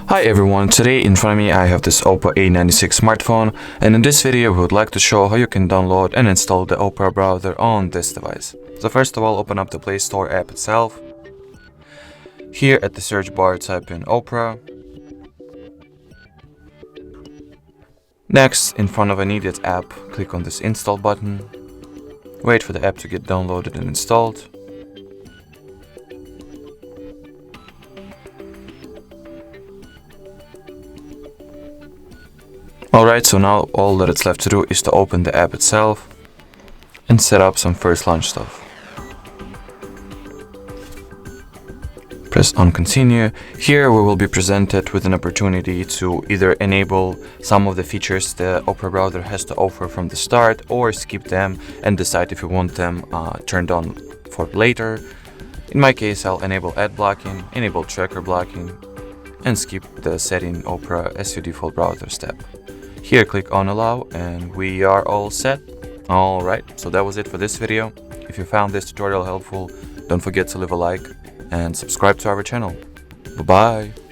Hi everyone, today in front of me I have this OPPO A96 smartphone, and in this video we would like to show how you can download and install the Opera browser on this device. So first of all, open up the Play Store app itself. Here at the search bar type in Opera. Next, in front of a needed app, click on this install button. Wait for the app to get downloaded and installed. Alright, so now all that it's left to do is to open the app itself and set up some first launch stuff. Press on continue. Here we will be presented with an opportunity to either enable some of the features the Opera browser has to offer from the start, or skip them and decide if you want them turned on for later. In my case, I'll enable ad blocking, enable tracker blocking, and skip the setting Opera as your default browser step. Here click on allow and we are all set. Alright, so that was it for this video. If you found this tutorial helpful, don't forget to leave a like and subscribe to our channel. Bye bye!